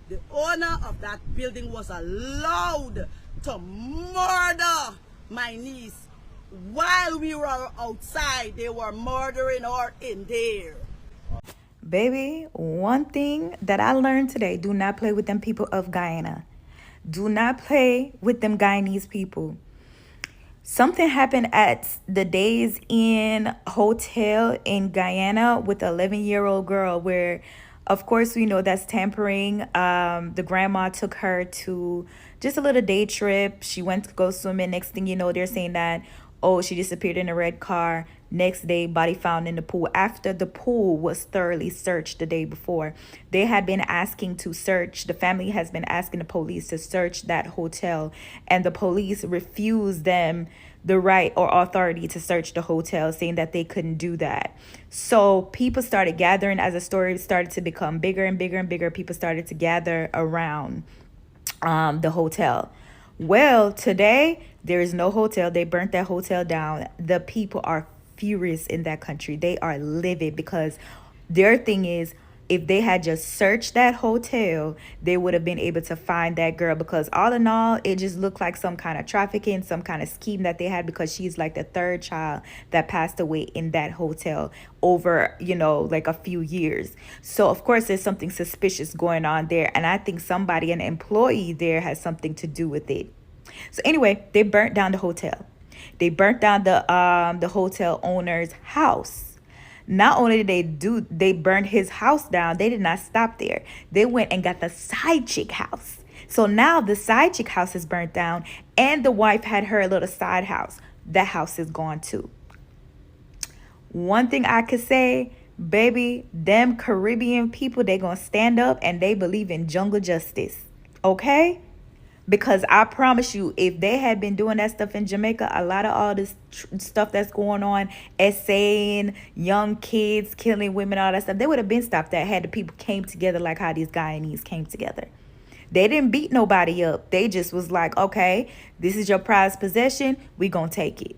The owner of that building was allowed to murder my niece while we were outside. They were murdering her in there. Baby, one thing that I learned today, do not play with them people of Guyana. Do not play with them Guyanese people. Something happened at the Days Inn Hotel in Guyana with an 11-year-old girl where, of course, we know that's tampering. The grandma took her to just a little day trip. She went to go swimming. Next thing you know, they're saying that, oh, she disappeared in a red car. Next day, body found in the pool. After the pool was thoroughly searched the day before, they had been asking to search. The family has been asking the police to search that hotel, and the police refused them the right or authority to search the hotel, saying that they couldn't do that. So people started gathering as the story started to become bigger and bigger and bigger. People started to gather around the hotel. Well, today there is no hotel. They burnt that hotel down. The people are furious in that country. They are livid because their thing is, if they had just searched that hotel, they would have been able to find that girl, because all in all, it just looked like some kind of trafficking, some kind of scheme that they had, because she's like the third child that passed away in that hotel over, like a few years. So of course there's something suspicious going on there, and I think somebody, an employee there, has something to do with it. So anyway, they burnt down the hotel. They burnt down the hotel owner's house. Not only did they burned his house down, they did not stop there. They went and got the side chick house. So now the side chick house is burnt down, and the wife had her little side house. That house is gone too. One thing I could say, baby, them Caribbean people, they gonna stand up and they believe in jungle justice. Okay? Because I promise you, if they had been doing that stuff in Jamaica, a lot of all this stuff that's going on, essaying young kids, killing women, all that stuff, they would have been stopped. That had the people came together like how these Guyanese came together. They didn't beat nobody up. They just was like, okay, this is your prized possession. We gonna take it.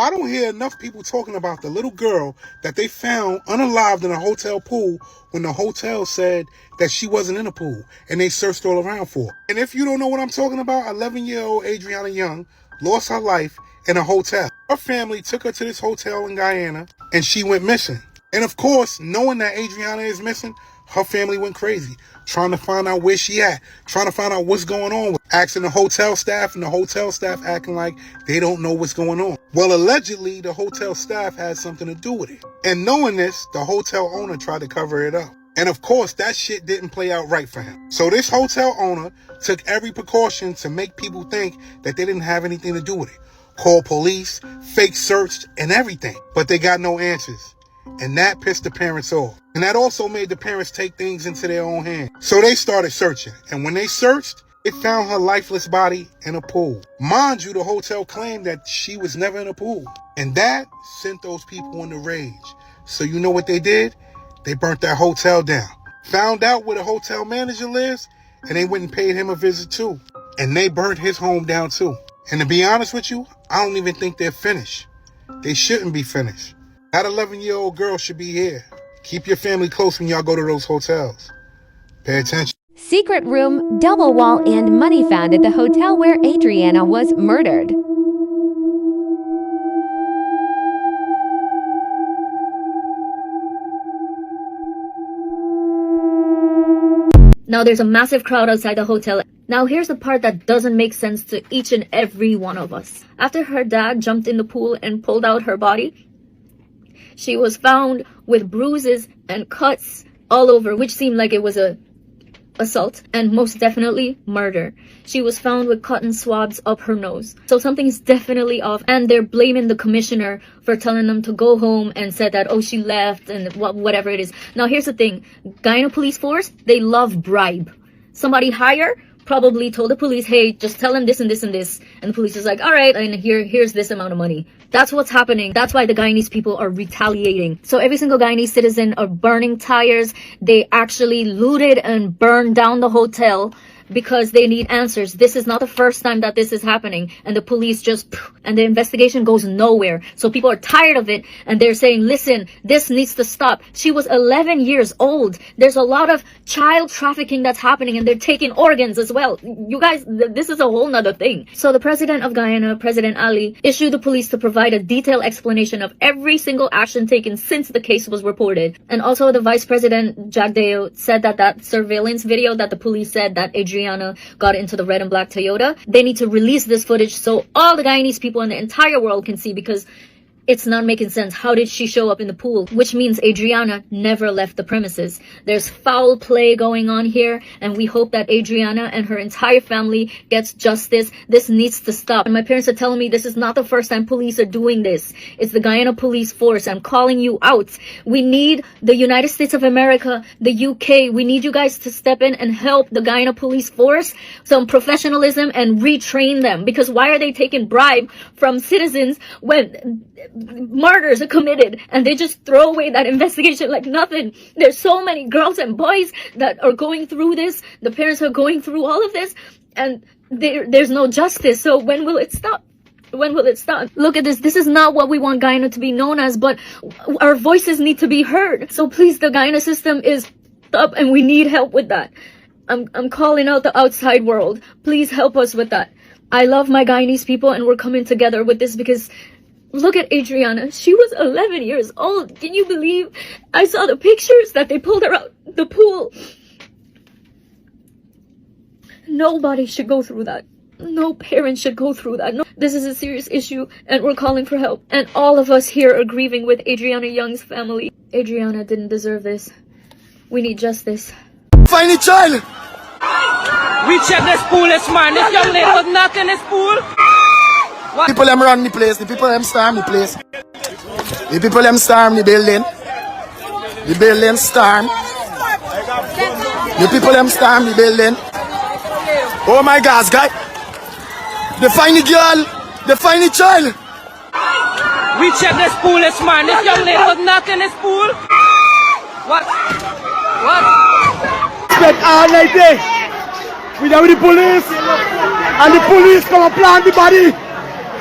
I don't hear enough people talking about the little girl that they found unalived in a hotel pool when the hotel said that she wasn't in a pool, and they searched all around for her. And if you don't know what I'm talking about, 11-year-old Adrianna Young lost her life in a hotel. Her family took her to this hotel in Guyana, and she went missing. And of course, knowing that Adrianna is missing, her family went crazy, trying to find out where she at, trying to find out what's going on, asking the hotel staff, and the hotel staff acting like they don't know what's going on. Well, allegedly, the hotel staff had something to do with it. And knowing this, the hotel owner tried to cover it up. And of course, that shit didn't play out right for him. So this hotel owner took every precaution to make people think that they didn't have anything to do with it. Called police, fake searched, and everything. But they got no answers. And that pissed the parents off. And that also made the parents take things into their own hands. So they started searching. And when they searched, it found her lifeless body in a pool. Mind you, the hotel claimed that she was never in a pool. And that sent those people into rage. So you know what they did? They burnt that hotel down. Found out where the hotel manager lives, and they went and paid him a visit too. And they burnt his home down too. And to be honest with you, I don't even think they're finished. They shouldn't be finished. That 11-year-old girl should be here. Keep your family close when y'all go to those hotels. Pay attention. Secret room, double wall, and money found at the hotel where Adrianna was murdered. Now there's a massive crowd outside the hotel. Now here's the part that doesn't make sense to each and every one of us. After her dad jumped in the pool and pulled out her body, she was found with bruises and cuts all over, which seemed like it was a assault and most definitely murder. She was found with cotton swabs up her nose. So something's definitely off, and they're blaming the commissioner for telling them to go home and said that, oh, she left and whatever it is. Now here's the thing. Guyana police force, they love bribe. Somebody hire, probably told the police, hey, just tell him this and this and this. And the police is like, all right, and here's this amount of money. That's what's happening. That's why the Guyanese people are retaliating. So every single Guyanese citizen are burning tires. They actually looted and burned down the hotel because they need answers. This is not the first time that this is happening, and the police and the investigation goes nowhere. So people are tired of it, and they're saying, listen, this needs to stop. She was 11 years old. There's a lot of child trafficking that's happening, and they're taking organs as well. You guys, this is a whole nother thing. So the president of Guyana, President Ali, issued the police to provide a detailed explanation of every single action taken since the case was reported. And also the vice president, Jagdeo, said that surveillance video that the police said that Adrianna got into the red and black Toyota, they need to release this footage so all the Guyanese people in the entire world can see, because it's not making sense. How did she show up in the pool? Which means Adrianna never left the premises. There's foul play going on here, and we hope that Adrianna and her entire family gets justice. This needs to stop. And my parents are telling me this is not the first time police are doing this. It's the Guyana Police Force. I'm calling you out. We need the United States of America, the UK. We need you guys to step in and help the Guyana Police Force, some professionalism, and retrain them. Because why are they taking bribe from citizens when murders are committed and they just throw away that investigation like nothing? There's so many girls and boys that are going through this. The parents are going through all of this, and there's no justice. So when will it stop? When will it stop? Look at this. This is not what we want Guyana to be known as, but our voices need to be heard. So please, the Guyana system is up, and we need help with that. I'm calling out the outside world. Please help us with that. I love my Guyanese people, and we're coming together with this because look at Adrianna. She was 11 years old. Can you believe? I saw the pictures that they pulled her out the pool. Nobody should go through that. No parent should go through that. No, this is a serious issue, and we're calling for help. And all of us here are grieving with Adrianna Young's family. Adrianna didn't deserve this. We need justice. Find the child! We check this pool, this man. This young lady was not in this pool. What? People them run the place. The people them storm the place. The people them storm the building. The building storm. The people them storm the building. Oh my gosh, guy. They find the girl. They find the child. We check this pool, this man. This young lady was not in this pool. What? What? Spent all night there with the police, and the police come and plant the body.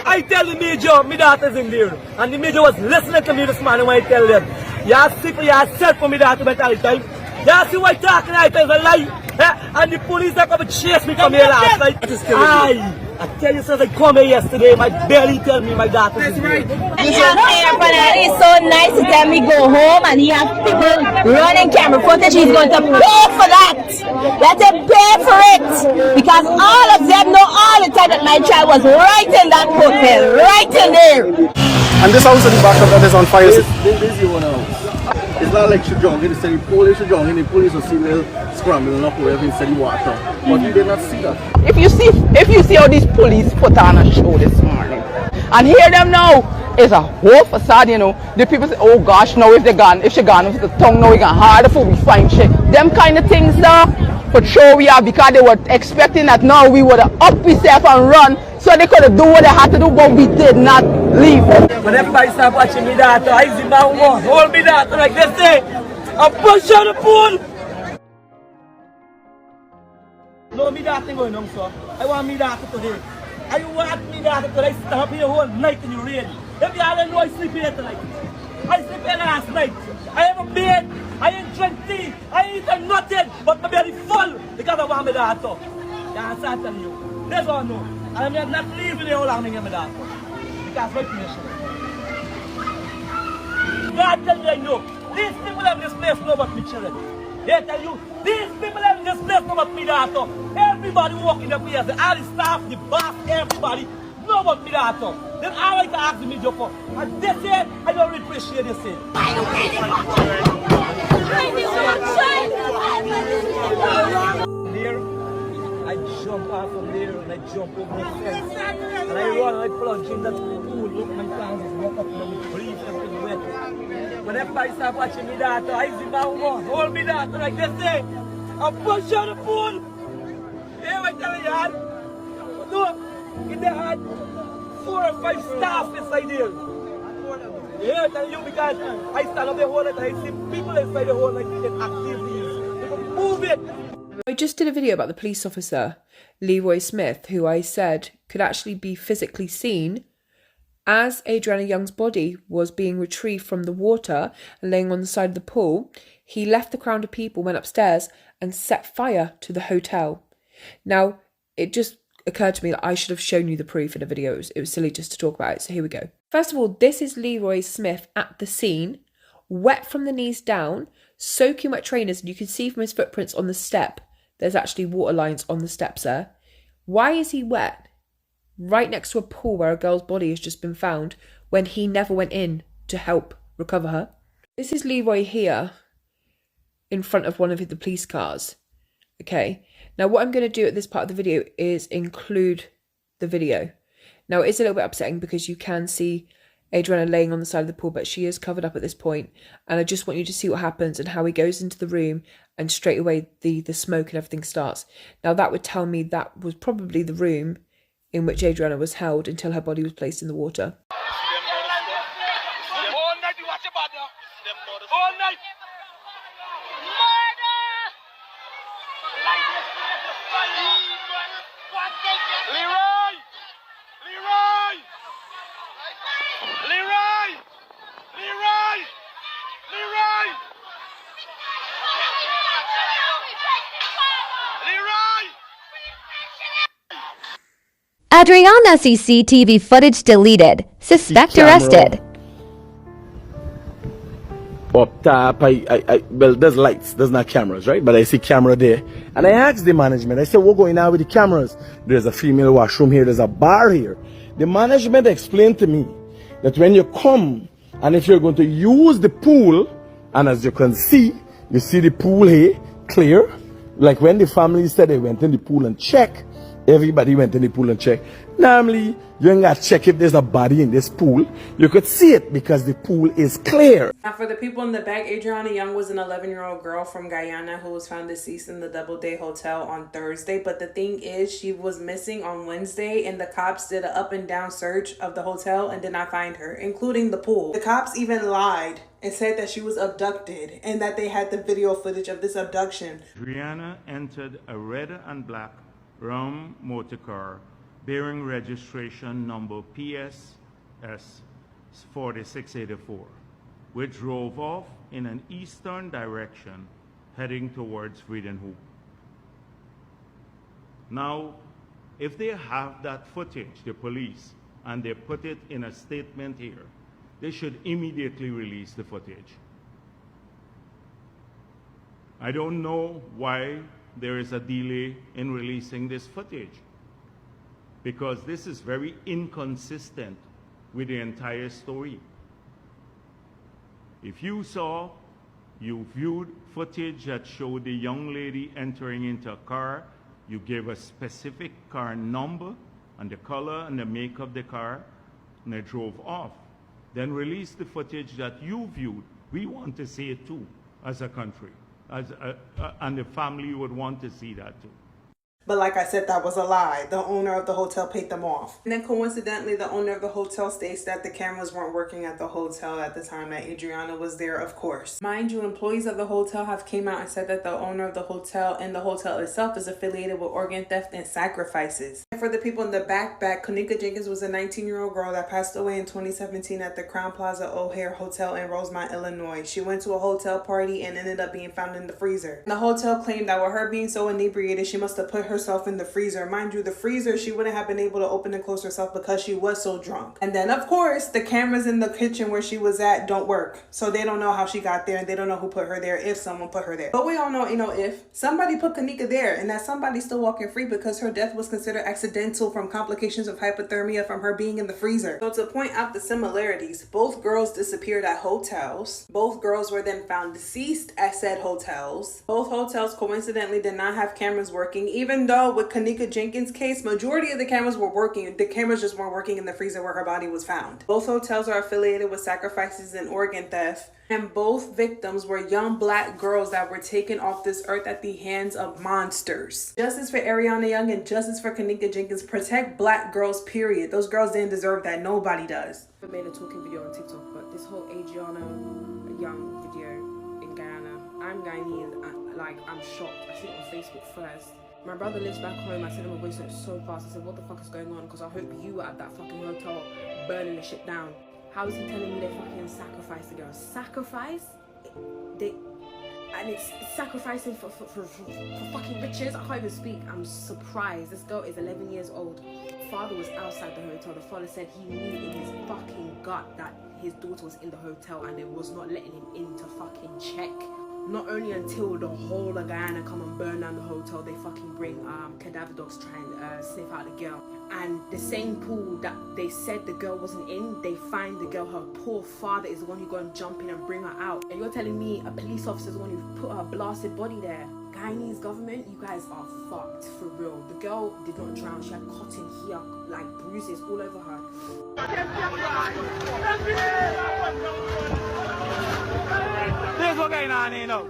I tell the major, my daughter's in there, and the major was listening to me this morning when I tell them, you see, you said for me daughter all the time. You see what I talking all the time is a lie. And the police are coming to chase me from here last night. I tell you, since I come here yesterday, my belly tell me my daughter's in there. It's so nice to tell me go home, and he has people running camera footage. He's going to pay for that. Let him pay for it, because all of them know all the time that my child was right in that hotel, right in there. And this house at the back of that is on fire. This is one house. It's not like she drunk. It's the police are drunk, and the police will see them scrambling up wherever instead of water. But we did not see that. If you see how these police put on a show this morning, and hear them now, it's a whole facade, you know. The people say, oh gosh, now if she gone with the tongue, now we got harder for we find shit. Them kind of things though, for sure we are, because they were expecting that now we would have up ourselves and run, so they could have do what they had to do, but we did not leave. When everybody start watching me daughter, I see my one, hold me daughter like they say, I push out the pool. No, me daughter going on, sir. I want me daughter today. I want me daughter today. Stay up here whole night in the rain. If you all know, I sleep here tonight. I sleep here last night. I haven't been, I ain't drink tea, I ain't eaten nothing, but my belly full because I want my daughter. You understand telling you? That's all I know. And I'm not leaving here all I'm my daughter. Because my permission. God tell me I know. These people in this place know about me children. They tell you, these people in this place know about me daughter. Everybody walking up here, all the staff, the boss, everybody know about me daughter. Then I like to ask the media for. And they say, I don't really appreciate this thing. There, I jump out from there and I jump over the fence. And I run and I plunge in that pool. Look, my hands is walk up and we breathe everything wet. When everybody start watching me daughter, I see my one, hold me daughter like they say. I push out the pool. Here I tell you, no, they had 4 or 5 staff inside there. Yeah, I tell you because I stand up the whole night, I see people inside the whole night doing activities. Move it! I just did a video about the police officer, Leroy Smith, who I said could actually be physically seen as Adrianna Young's body was being retrieved from the water and laying on the side of the pool. He left the crowd of people, went upstairs and set fire to the hotel. Now, it just occurred to me that I should have shown you the proof in a video. It was silly just to talk about it, so here we go. First of all, this is Leroy Smith at the scene, wet from the knees down, soaking wet trainers, and you can see from his footprints on the step, there's actually water lines on the steps there. Why is he wet? Right next to a pool where a girl's body has just been found when he never went in to help recover her. This is Leroy here in front of one of the police cars. Okay, now what I'm going to do at this part of the video is include the video. Now it is a little bit upsetting because you can see Adrianna laying on the side of the pool, but she is covered up at this point, and I just want you to see what happens and how he goes into the room and straight away the smoke and everything starts. Now that would tell me that was probably the room in which Adrianna was held until her body was placed in the water. Adrianna CCTV footage deleted. Suspect arrested. Up top, well, there's lights, there's not cameras, right? But I see camera there. And I asked the management, I said, what's going on with the cameras? There's a female washroom here, there's a bar here. The management explained to me that when you come, and if you're going to use the pool, and as you can see, you see the pool here, clear. Like when the family said they went in the pool and checked, everybody went in the pool and checked. Normally, you ain't got to check if there's a body in this pool. You could see it because the pool is clear. Now, for the people in the back, Adrianna Young was an 11-year-old girl from Guyana who was found deceased in the Doubleday Hotel on Thursday. But the thing is, she was missing on Wednesday, and the cops did an up-and-down search of the hotel and did not find her, including the pool. The cops even lied and said that she was abducted and that they had the video footage of this abduction. Adrianna entered a red and black Ram motor car bearing registration number PSS 4684, which drove off in an eastern direction heading towards Friedenhoek. Now, if they have that footage, the police, and they put it in a statement here, they should immediately release the footage. I don't know why there is a delay in releasing this footage, because this is very inconsistent with the entire story. If you viewed footage that showed the young lady entering into a car, you gave a specific car number and the color and the make of the car, and they drove off. Then release the footage that you viewed. We want to see it too, as a country. And the family would want to see that too. But like I said, that was a lie. The owner of the hotel paid them off. And then coincidentally, the owner of the hotel states that the cameras weren't working at the hotel at the time that Adrianna was there, of course. Mind you, employees of the hotel have came out and said that the owner of the hotel and the hotel itself is affiliated with organ theft and sacrifices. And for the people in the back, Konika Jenkins was a 19-year-old girl that passed away in 2017 at the Crown Plaza O'Hare Hotel in Rosemont, Illinois. She went to a hotel party and ended up being found in the freezer. The hotel claimed that with her being so inebriated, she must have put herself in the freezer. Mind you, the freezer, she wouldn't have been able to open and close herself because she was so drunk. And then, of course, the cameras in the kitchen where she was at don't work. So they don't know how she got there, and they don't know who put her there, if someone put her there. But we all know, if somebody put Konika there, and that somebody's still walking free because her death was considered accidental from complications of hypothermia from her being in the freezer. So to point out the similarities, both girls disappeared at hotels. Both girls were then found deceased at said hotels. Both hotels coincidentally did not have cameras working, even though with Kanika Jenkins' case, majority of the cameras were working. The cameras just weren't working in the freezer where her body was found. Both hotels are affiliated with sacrifices and organ theft. And both victims were young black girls that were taken off this earth at the hands of monsters. Justice for Adrianna Young and justice for Kanika Jenkins. Protect black girls, period. Those girls didn't deserve that. Nobody does. I made a talking video on TikTok, but this whole Adrianna Young video in Guyana, I'm Guyanese and like I'm shocked. I see it on Facebook first. My brother lives back home. I sent him a voice note so fast. I said, what the fuck is going on? Because I hope you were at that fucking hotel burning the shit down. How is he telling me they fucking sacrificed the girl? Sacrifice? And it's sacrificing for fucking riches? I can't even speak. I'm surprised. This girl is 11 years old. Father was outside the hotel. The father said he knew in his fucking gut that his daughter was in the hotel and they was not letting him in to fucking check. Not only until the whole of Guyana come and burn down the hotel, they fucking bring cadaver dogs try and sniff out the girl. And the same pool that they said the girl wasn't in, they find the girl, her poor father is the one who go and jump in and bring her out. And you're telling me a police officer is the one who put her blasted body there? Guyanese government, you guys are fucked for real. The girl did not drown, she had cotton here, like bruises all over her. This is what's going on here now.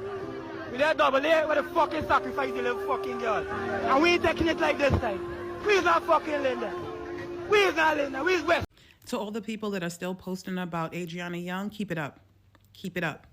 We there double A with the fucking sacrifice the little fucking girl. And we ain't taking it like this time. We's not fucking Linda. We's not Linda. We's West. To all the people that are still posting about Adrianna Young, keep it up. Keep it up.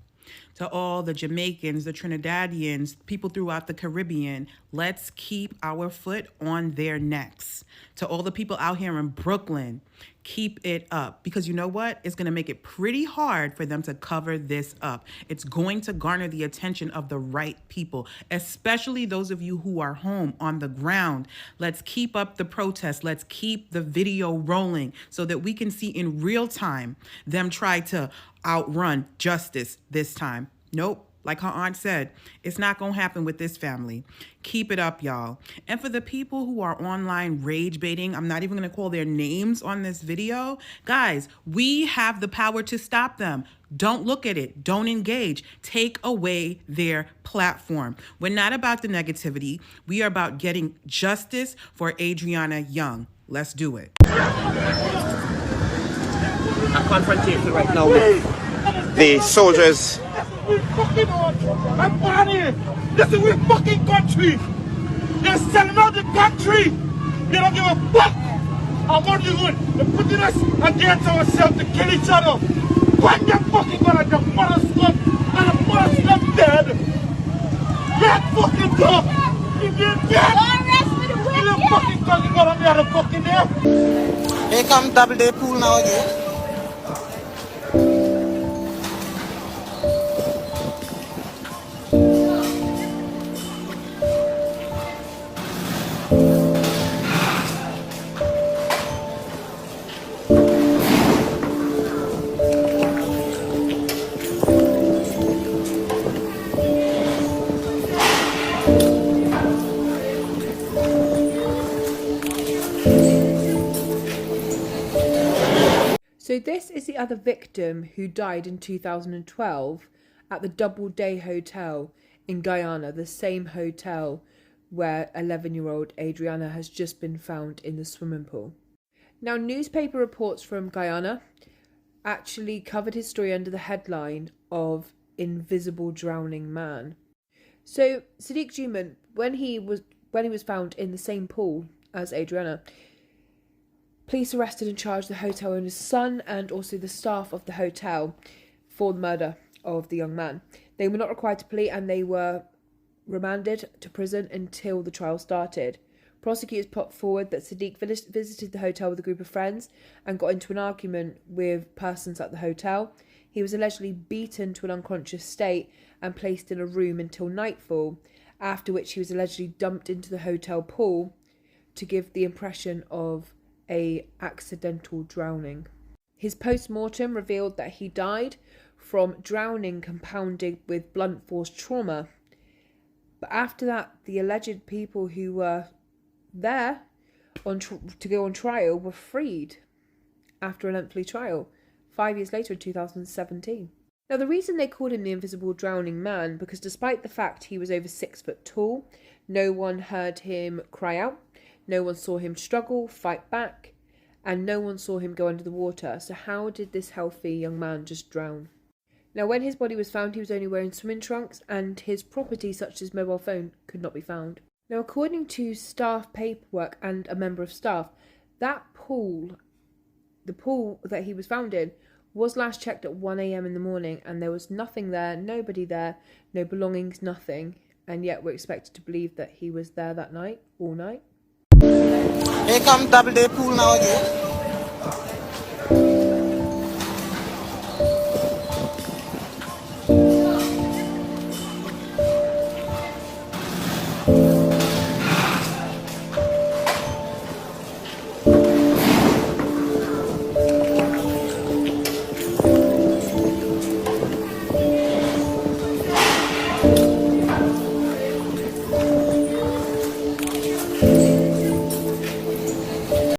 To all the Jamaicans, the Trinidadians, people throughout the Caribbean, let's keep our foot on their necks. To all the people out here in Brooklyn, keep it up. Because you know what? It's going to make it pretty hard for them to cover this up. It's going to garner the attention of the right people, especially those of you who are home on the ground. Let's keep up the protest. Let's keep the video rolling so that we can see in real time them try to outrun justice this time. Nope. Like her aunt said, it's not going to happen with this family. Keep it up, y'all. And for the people who are online rage baiting, I'm not even going to call their names on this video. Guys, we have the power to stop them. Don't look at it. Don't engage. Take away their platform. We're not about the negativity. We are about getting justice for Adrianna Young. Let's do it. A confrontation right now with the soldiers. I'm born here. This is our fucking country. They're selling out the country. They don't give a fuck about what you're doing. They're putting us against ourselves to kill each other. When they're fucking gonna the mother scum and the mother scum dead. Get fucking dog. If you're dead, you're fucking talking about me out of fucking there. Here come double day pool now again. So this is the other victim who died in 2012 at the Doubleday Hotel in Guyana, the same hotel where 11-year-old Adrianna has just been found in the swimming pool. Now, newspaper reports from Guyana actually covered his story under the headline of Invisible Drowning Man. So Sadiq Juman, when he was found in the same pool as Adrianna, police arrested and charged the hotel owner's son and also the staff of the hotel for the murder of the young man. They were not required to plead and they were remanded to prison until the trial started. Prosecutors put forward that Sadiq visited the hotel with a group of friends and got into an argument with persons at the hotel. He was allegedly beaten to an unconscious state and placed in a room until nightfall, after which he was allegedly dumped into the hotel pool to give the impression of a accidental drowning. His post-mortem revealed that he died from drowning compounded with blunt force trauma. But after that, the alleged people who were there to go on trial were freed after a lengthy trial 5 years later in 2017. Now, the reason they called him the invisible drowning man, because despite the fact he was over 6 foot tall, no one heard him cry out, no one saw him struggle, fight back, and no one saw him go under the water. So how did this healthy young man just drown? Now, when his body was found, he was only wearing swimming trunks, and his property, such as his mobile phone, could not be found. Now, according to staff paperwork and a member of staff, that pool, the pool that he was found in, was last checked at 1 a.m. in the morning, and there was nothing there, nobody there, no belongings, nothing. And yet we're expected to believe that he was there that night, all night. Here come double day pool now again.